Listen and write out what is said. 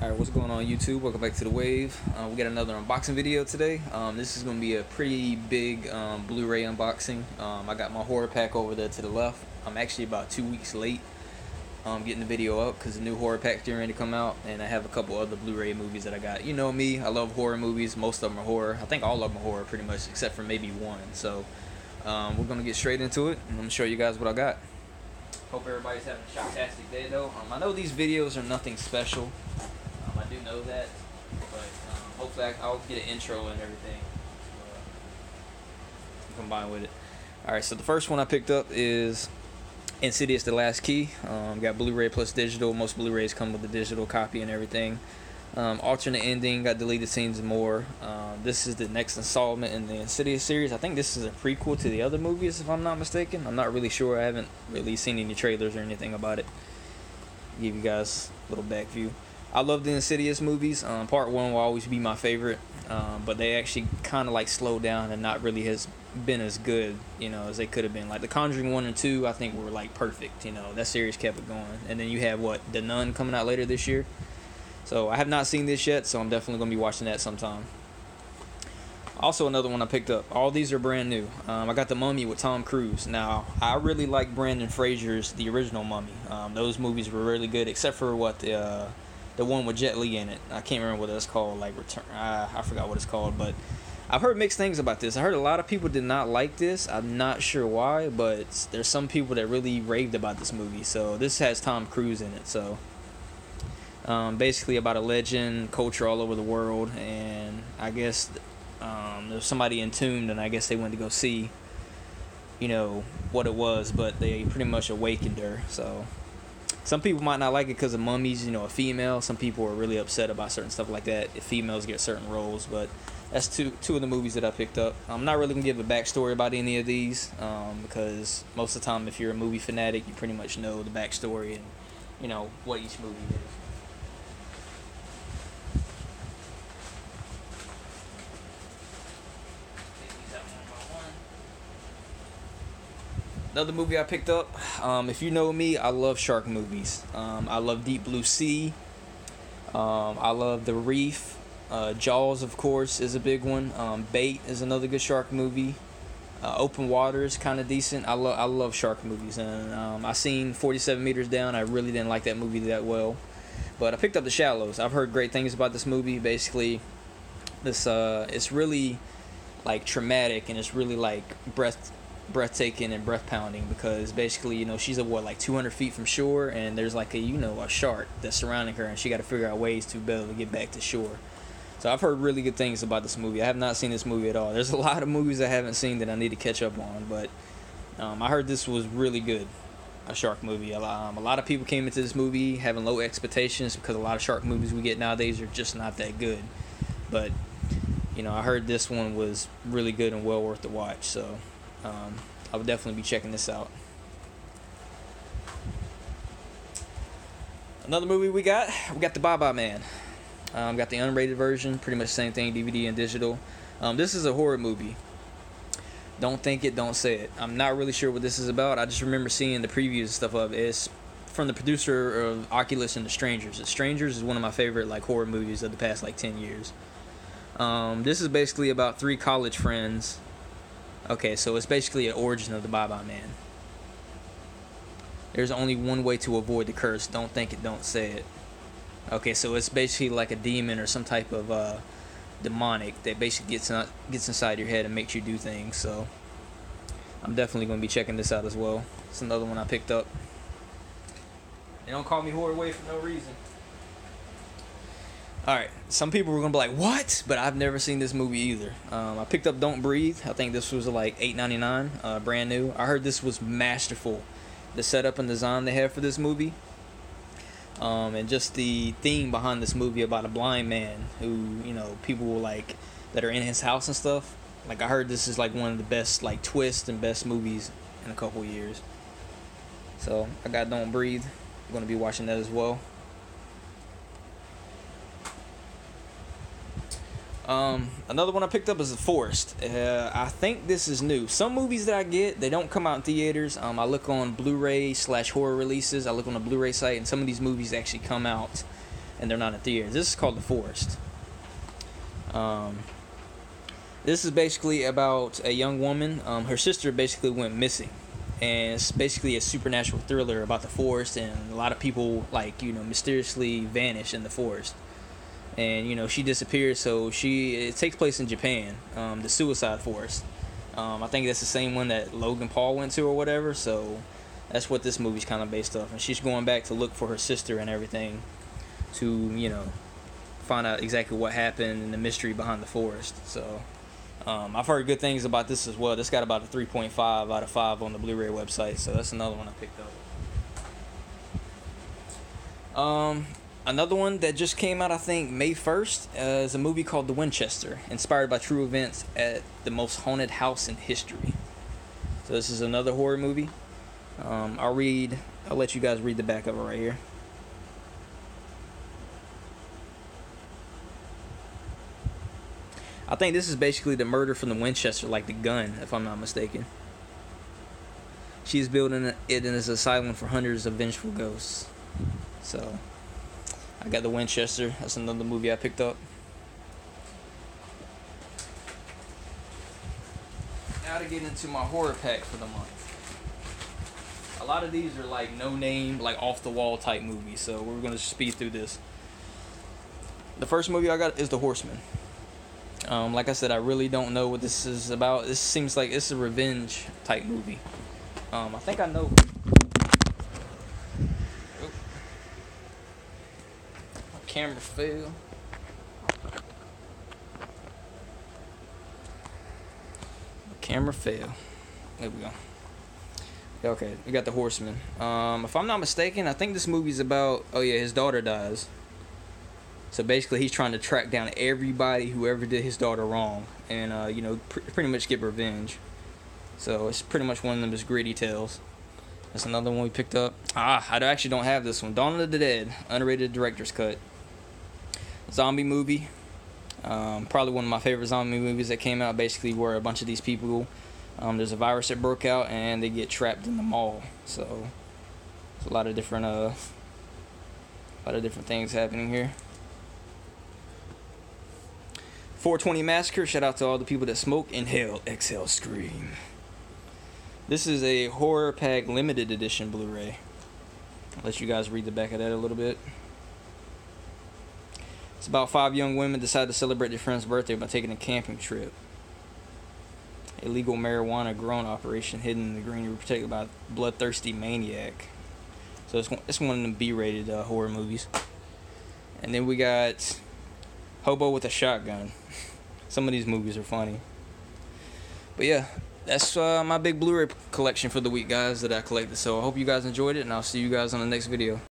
Alright, what's going on YouTube? Welcome back to the Wave. We got another unboxing video today. This is going to be a pretty big Blu Ray unboxing. I got my horror pack over there to the left. I'm actually about 2 weeks late getting the video up because the new horror pack's getting ready to come out, and I have a couple other Blu Ray movies that I got. You know me, I love horror movies. Most of them are horror. I think all of them are horror pretty much, except for maybe one. So we're going to get straight into it, and I'm going to show you guys what I got. Hope everybody's having a shoptastic day though. I know these videos are nothing special. I do know that, but hopefully I'll get an intro and everything combined with it. Alright, so the first one I picked up is Insidious: The Last Key. Got Blu Ray plus digital. Most Blu Rays come with the digital copy and everything. Alternate ending, got deleted scenes and more. This is the next installment in the Insidious series. I think this is a prequel to the other movies, if I'm not mistaken. I'm not really sure. I haven't really seen any trailers or anything about it. Give you guys a little back view. I love the Insidious movies. Part 1 will always be my favorite, but they actually kind of like slowed down and not really has been as good, as they could have been. Like The Conjuring 1 and 2, I think were like perfect. That series kept it going. And then you have The Nun coming out later this year. So I have not seen this yet, so I'm definitely going to be watching that sometime. Also, another one I picked up. All these are brand new. I got The Mummy with Tom Cruise. Now, I really like Brendan Fraser's The Original Mummy. Those movies were really good, except for the one with Jet Li in it. I can't remember what it's called. Like Return. I forgot what it's called, but I've heard mixed things about this. I heard a lot of people did not like this. I'm not sure why, but there's some people that really raved about this movie. So this has Tom Cruise in it. So basically about a legend, culture all over the world, and I guess there's somebody entombed, and I guess they went to go see, what it was, but they pretty much awakened her. So some people might not like it because of mummies, a female. Some people are really upset about certain stuff like that if females get certain roles, but that's two of the movies that I picked up. I'm not really going to give a backstory about any of these because most of the time if you're a movie fanatic, you pretty much know the backstory and, what each movie is. Another movie I picked up, if you know me, I love shark movies. I love Deep Blue Sea. I love The Reef. Jaws, of course, is a big one. Bait is another good shark movie. Open Water is kind of decent. I love shark movies. And I seen 47 Meters Down. I really didn't like that movie that well. But I picked up The Shallows. I've heard great things about this movie. Basically, it's really like traumatic, and it's really like breathtaking and breath pounding because basically she's like 200 feet from shore, and there's like a shark that's surrounding her, and she got to figure out ways to be able to get back to shore. So I've heard really good things about this movie. I have not seen this movie at all. There's a lot of movies I haven't seen that I need to catch up on, but I heard this was really good, a shark movie. A lot of people came into this movie having low expectations because a lot of shark movies we get nowadays are just not that good, but I heard this one was really good and well worth the watch. So I would definitely be checking this out. Another movie we got the Bababah Man. Got the unrated version, pretty much the same thing, DVD and digital. This is a horror movie. Don't think it, don't say it. I'm not really sure what this is about. I just remember seeing the previews and stuff of it. It's from the producer of Oculus and The Strangers. The Strangers is one of my favorite horror movies of the past 10 years. This is basically about 3 college friends. Okay, so it's basically an origin of the Bababah Man. There's only one way to avoid the curse. Don't think it, don't say it. Okay, so it's basically like a demon or some type of demonic that basically gets inside your head and makes you do things. So I'm definitely going to be checking this out as well. It's another one I picked up. They don't call me Horror Wave for no reason. Alright, some people were going to be like, what? But I've never seen this movie either. I picked up Don't Breathe. I think this was like $8.99, brand new. I heard this was masterful. The setup and design they have for this movie. And just the theme behind this movie about a blind man who, people will that are in his house and stuff. I heard this is one of the best twists and best movies in a couple years. So I got Don't Breathe. I'm going to be watching that as well. Another one I picked up is The Forest. I think this is new. Some movies that I get, they don't come out in theaters. I look on Blu Ray / horror releases. I look on the Blu Ray site, and some of these movies actually come out and they're not in theaters. This is called The Forest. This is basically about a young woman. Her sister basically went missing, and it's basically a supernatural thriller about the forest, and a lot of people, like, mysteriously vanish in the forest, and she disappears. So it takes place in Japan, the Suicide Forest. I think that's the same one that Logan Paul went to or whatever. So that's what this movie's kind of based off, and she's going back to look for her sister and everything to find out exactly what happened and the mystery behind the forest. So I've heard good things about this as well. This got about a 3.5 out of 5 on the Blu Ray website, so that's another one I picked up. Another one that just came out, I think, May 1st, is a movie called The Winchester, inspired by true events at the most haunted house in history. So this is another horror movie. I'll let you guys read the back of it right here. I think this is basically the murder from the Winchester, like the gun, if I'm not mistaken. She's building it in an asylum for hundreds of vengeful ghosts. So, I got the Winchester. That's another movie I picked up. Now to get into my horror pack for the month. A lot of these are like no name, like off the wall type movies, so we're gonna speed through this. The first movie I got is The Horseman. Like I said, I really don't know what this is about. This seems like it's a revenge type movie. I think I know. Oh. My camera fell. There we go. Okay, we got The Horseman. If I'm not mistaken, I think this movie's about, his daughter dies. So basically, he's trying to track down everybody who ever did his daughter wrong, and pretty much get revenge. So it's pretty much one of them just gritty tales. That's another one we picked up. I actually don't have this one. Dawn of the Dead, unrated director's cut. Zombie movie. Probably one of my favorite zombie movies that came out. Basically, where a bunch of these people, there's a virus that broke out, and they get trapped in the mall. So there's a lot of different things happening here. 420 Massacre, shout out to all the people that smoke, inhale, exhale, scream. This is a horror pack limited edition Blu-ray. I'll let you guys read the back of that a little bit. It's about 5 young women decide to celebrate their friend's birthday by taking a camping trip. Illegal marijuana growing operation hidden in the greenery protected by a bloodthirsty maniac. So it's one of them B-rated horror movies. And then we got Hobo with a Shotgun. Some of these movies are funny. But yeah, that's my big Blu-ray collection for the week, guys, that I collected. So I hope you guys enjoyed it, and I'll see you guys on the next video.